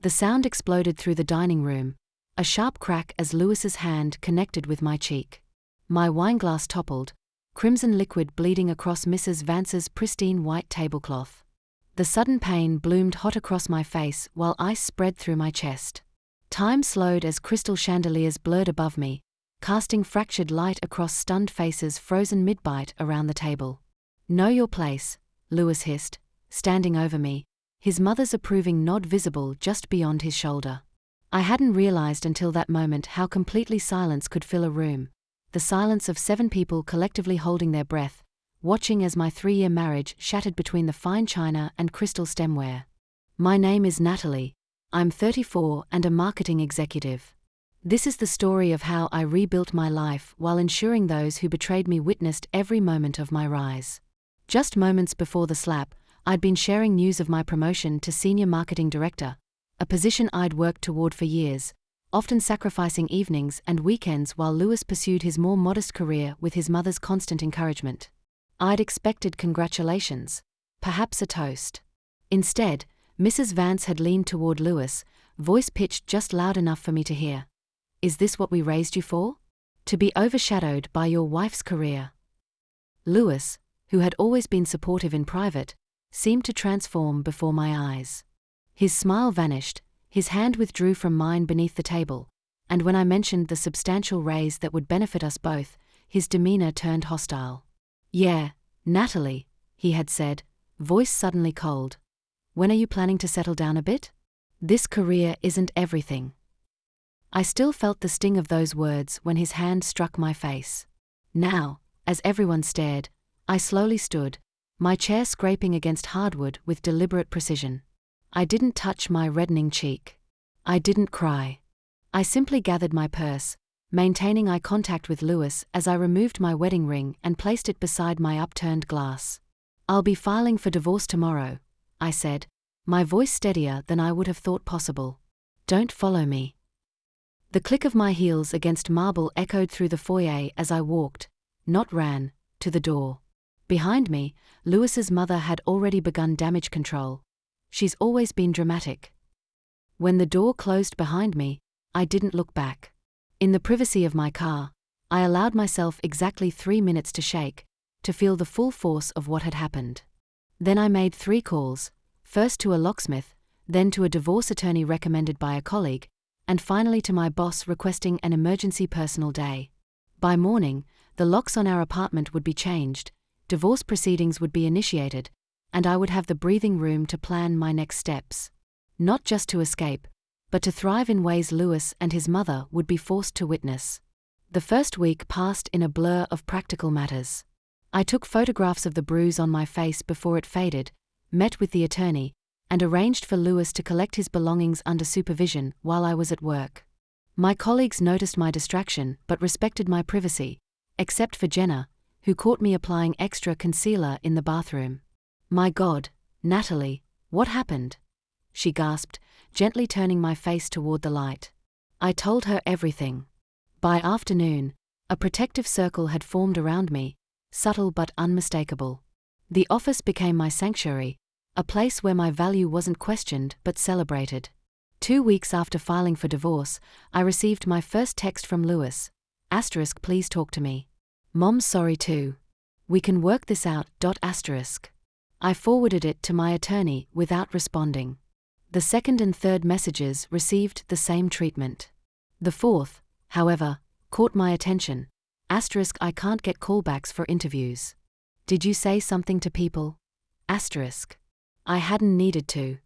The sound exploded through the dining room, a sharp crack as Lewis's hand connected with my cheek. My wineglass toppled, crimson liquid bleeding across Mrs. Vance's pristine white tablecloth. The sudden pain bloomed hot across my face while ice spread through my chest. Time slowed as crystal chandeliers blurred above me, casting fractured light across stunned faces frozen mid-bite around the table. "Know your place," Lewis hissed, standing over me, his mother's approving nod visible just beyond his shoulder. I hadn't realized until that moment how completely silence could fill a room, the silence of 7 people collectively holding their breath, watching as my 3-year marriage shattered between the fine china and crystal stemware. "My name is Natalie. I'm 34 and a marketing executive. This is the story of how I rebuilt my life while ensuring those who betrayed me witnessed every moment of my rise." Just moments before the slap, I'd been sharing news of my promotion to Senior Marketing Director, a position I'd worked toward for years, often sacrificing evenings and weekends while Lewis pursued his more modest career with his mother's constant encouragement. I'd expected congratulations, perhaps a toast. Instead, Mrs. Vance had leaned toward Lewis, voice pitched just loud enough for me to hear. "Is this what we raised you for? To be overshadowed by your wife's career?" Lewis, who had always been supportive in private, seemed to transform before my eyes. His smile vanished, his hand withdrew from mine beneath the table, and when I mentioned the substantial raise that would benefit us both, his demeanor turned hostile. "Yeah, Natalie," he had said, voice suddenly cold. "When are you planning to settle down a bit? This career isn't everything." I still felt the sting of those words when his hand struck my face. Now, as everyone stared, I slowly stood, my chair scraping against hardwood with deliberate precision. I didn't touch my reddening cheek. I didn't cry. I simply gathered my purse, maintaining eye contact with Lewis as I removed my wedding ring and placed it beside my upturned glass. "I'll be filing for divorce tomorrow," I said, my voice steadier than I would have thought possible. "Don't follow me." The click of my heels against marble echoed through the foyer as I walked, not ran, to the door. Behind me, Lewis's mother had already begun damage control. She's always been dramatic. When the door closed behind me, I didn't look back. In the privacy of my car, I allowed myself exactly 3 minutes to shake, to feel the full force of what had happened. Then I made 3 calls, first to a locksmith, then to a divorce attorney recommended by a colleague, and finally to my boss requesting an emergency personal day. By morning, the locks on our apartment would be changed, divorce proceedings would be initiated, and I would have the breathing room to plan my next steps. Not just to escape, but to thrive in ways Lewis and his mother would be forced to witness. The first week passed in a blur of practical matters. I took photographs of the bruise on my face before it faded, met with the attorney, and arranged for Lewis to collect his belongings under supervision while I was at work. My colleagues noticed my distraction but respected my privacy, except for Jenna, who caught me applying extra concealer in the bathroom. "My God, Natalie, what happened?" she gasped, gently turning my face toward the light. I told her everything. By afternoon, a protective circle had formed around me, subtle but unmistakable. The office became my sanctuary, a place where my value wasn't questioned but celebrated. 2 weeks after filing for divorce, I received my first text from Lewis. *, please talk to me. Mom's sorry too. We can work this out. *. I forwarded it to my attorney without responding. The second and third messages received the same treatment. The fourth, however, caught my attention. *, I can't get callbacks for interviews. Did you say something to people? *. I hadn't needed to.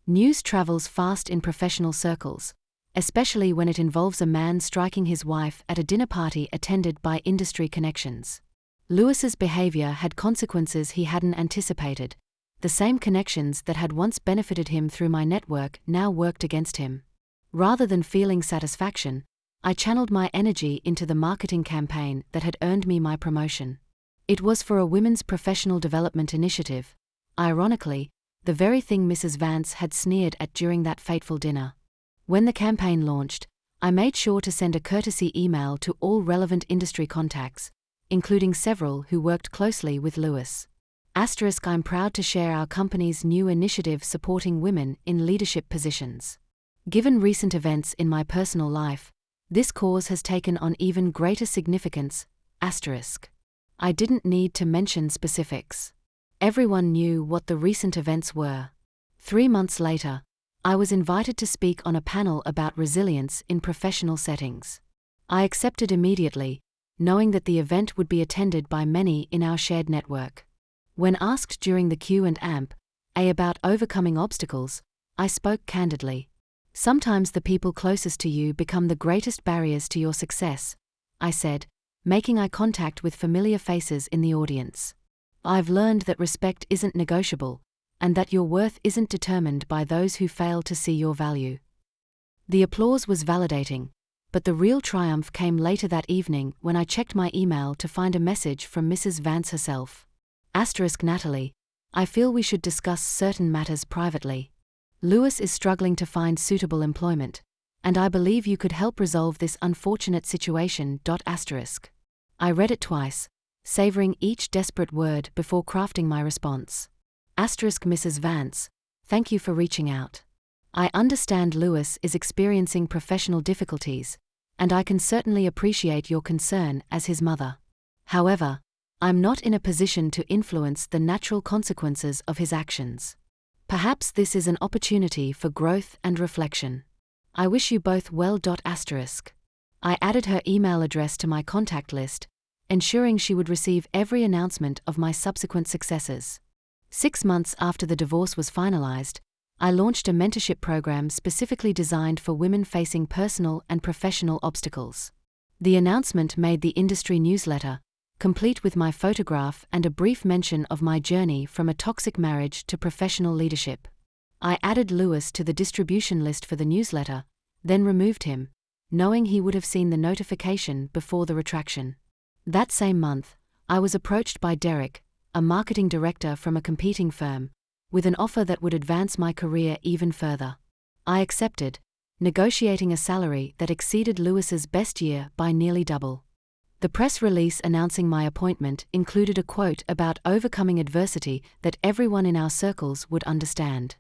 News travels fast in professional circles, especially when it involves a man striking his wife at a dinner party attended by industry connections. Lewis's behavior had consequences he hadn't anticipated. The same connections that had once benefited him through my network now worked against him. Rather than feeling satisfaction, I channeled my energy into the marketing campaign that had earned me my promotion. It was for a women's professional development initiative. Ironically, the very thing Mrs. Vance had sneered at during that fateful dinner. When the campaign launched, I made sure to send a courtesy email to all relevant industry contacts, including several who worked closely with Lewis. I'm proud to share our company's new initiative supporting women in leadership positions. Given recent events in my personal life, this cause has taken on even greater significance. I didn't need to mention specifics. Everyone knew what the recent events were. 3 months later, I was invited to speak on a panel about resilience in professional settings. I accepted immediately, knowing that the event would be attended by many in our shared network. When asked during the Q&A about overcoming obstacles, I spoke candidly. Sometimes the people closest to you become the greatest barriers to your success, I said, making eye contact with familiar faces in the audience. I've learned that respect isn't negotiable, and that your worth isn't determined by those who fail to see your value. The applause was validating, but the real triumph came later that evening when I checked my email to find a message from Mrs. Vance herself. Natalie, I feel we should discuss certain matters privately. Lewis is struggling to find suitable employment, and I believe you could help resolve this unfortunate situation. I read it twice, savoring each desperate word before crafting my response. Mrs. Vance, thank you for reaching out. I understand Lewis is experiencing professional difficulties, and I can certainly appreciate your concern as his mother. However, I'm not in a position to influence the natural consequences of his actions. Perhaps this is an opportunity for growth and reflection. I wish you both well. I added her email address to my contact list, ensuring she would receive every announcement of my subsequent successes. 6 months after the divorce was finalized, I launched a mentorship program specifically designed for women facing personal and professional obstacles. The announcement made the industry newsletter, complete with my photograph and a brief mention of my journey from a toxic marriage to professional leadership. I added Lewis to the distribution list for the newsletter, then removed him, knowing he would have seen the notification before the retraction. That same month, I was approached by Derek, a marketing director from a competing firm, with an offer that would advance my career even further. I accepted, negotiating a salary that exceeded Lewis's best year by nearly double. The press release announcing my appointment included a quote about overcoming adversity that everyone in our circles would understand.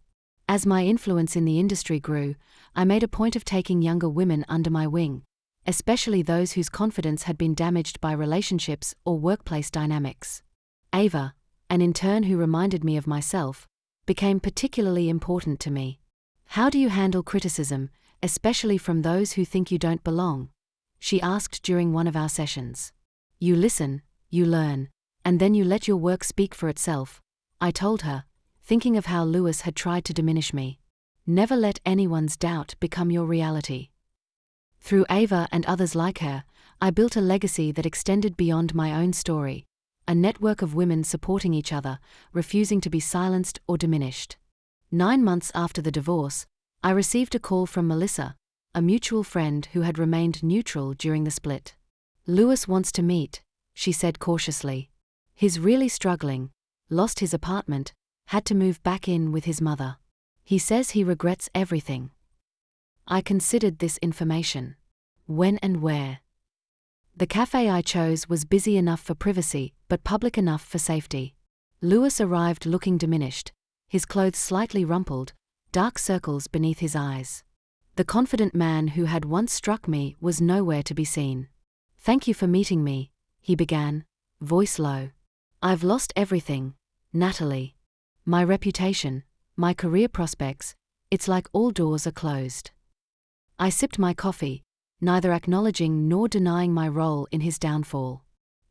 As my influence in the industry grew, I made a point of taking younger women under my wing, especially those whose confidence had been damaged by relationships or workplace dynamics. Ava, an intern who reminded me of myself, became particularly important to me. How do you handle criticism, especially from those who think you don't belong? She asked during one of our sessions. You listen, you learn, and then you let your work speak for itself, I told her, thinking of how Lewis had tried to diminish me. Never let anyone's doubt become your reality. Through Ava and others like her, I built a legacy that extended beyond my own story, a network of women supporting each other, refusing to be silenced or diminished. 9 months after the divorce, I received a call from Melissa, a mutual friend who had remained neutral during the split. Lewis wants to meet, she said cautiously. He's really struggling, lost his apartment, had to move back in with his mother. He says he regrets everything. I considered this information. When and where? The cafe I chose was busy enough for privacy, but public enough for safety. Lewis arrived looking diminished, his clothes slightly rumpled, dark circles beneath his eyes. The confident man who had once struck me was nowhere to be seen. Thank you for meeting me, he began, voice low. I've lost everything, Natalie. My reputation, my career prospects, it's like all doors are closed. I sipped my coffee, neither acknowledging nor denying my role in his downfall.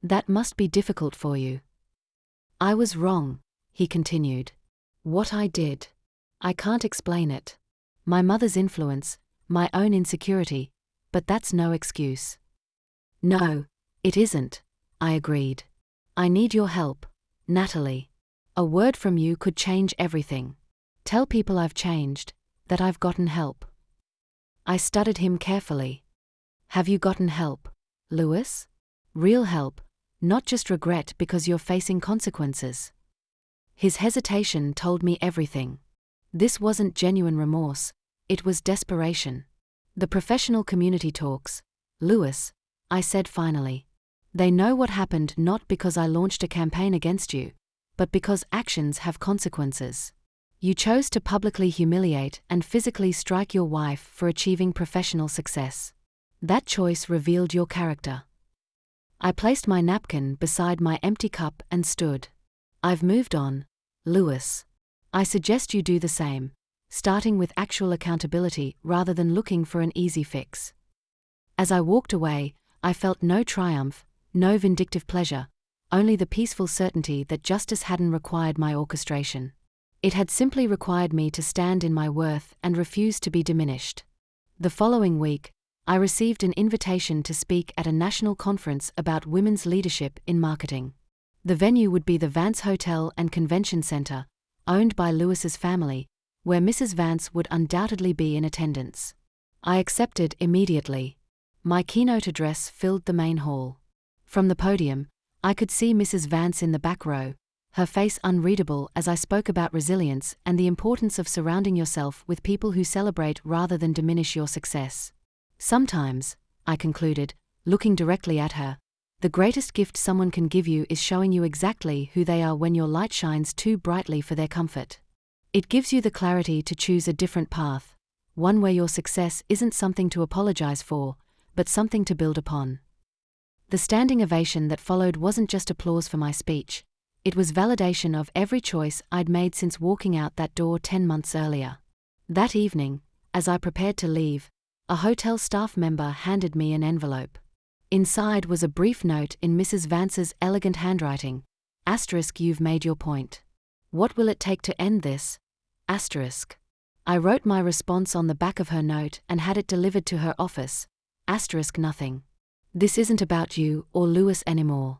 That must be difficult for you. I was wrong, he continued. What I did. I can't explain it. My mother's influence, my own insecurity, but that's no excuse. No, it isn't, I agreed. I need your help, Natalie. A word from you could change everything. Tell people I've changed, that I've gotten help. I studied him carefully. Have you gotten help, Lewis? Real help, not just regret because you're facing consequences. His hesitation told me everything. This wasn't genuine remorse, it was desperation. The professional community talks, Lewis, I said finally. They know what happened not because I launched a campaign against you, but because actions have consequences. You chose to publicly humiliate and physically strike your wife for achieving professional success. That choice revealed your character. I placed my napkin beside my empty cup and stood. I've moved on, Lewis. I suggest you do the same, starting with actual accountability rather than looking for an easy fix. As I walked away, I felt no triumph, no vindictive pleasure, only the peaceful certainty that justice hadn't required my orchestration. It had simply required me to stand in my worth and refuse to be diminished. The following week, I received an invitation to speak at a national conference about women's leadership in marketing. The venue would be the Vance Hotel and Convention Center, owned by Lewis's family, where Mrs. Vance would undoubtedly be in attendance. I accepted immediately. My keynote address filled the main hall. From the podium, I could see Mrs. Vance in the back row, her face unreadable as I spoke about resilience and the importance of surrounding yourself with people who celebrate rather than diminish your success. Sometimes, I concluded, looking directly at her, the greatest gift someone can give you is showing you exactly who they are when your light shines too brightly for their comfort. It gives you the clarity to choose a different path, one where your success isn't something to apologize for, but something to build upon. The standing ovation that followed wasn't just applause for my speech, it was validation of every choice I'd made since walking out that door 10 months earlier. That evening, as I prepared to leave, a hotel staff member handed me an envelope. Inside was a brief note in Mrs. Vance's elegant handwriting. *, you've made your point. What will it take to end this? *. I wrote my response on the back of her note and had it delivered to her office. * nothing. This isn't about you or Lewis anymore.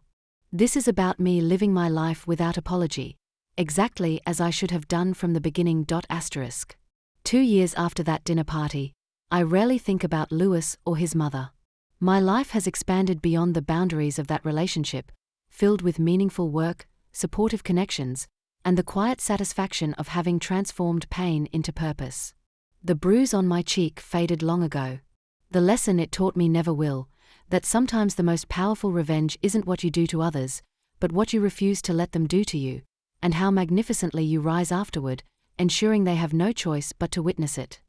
This is about me living my life without apology, exactly as I should have done from the beginning. 2 years after that dinner party, I rarely think about Lewis or his mother. My life has expanded beyond the boundaries of that relationship, filled with meaningful work, supportive connections, and the quiet satisfaction of having transformed pain into purpose. The bruise on my cheek faded long ago. The lesson it taught me never will, that sometimes the most powerful revenge isn't what you do to others, but what you refuse to let them do to you, and how magnificently you rise afterward, ensuring they have no choice but to witness it.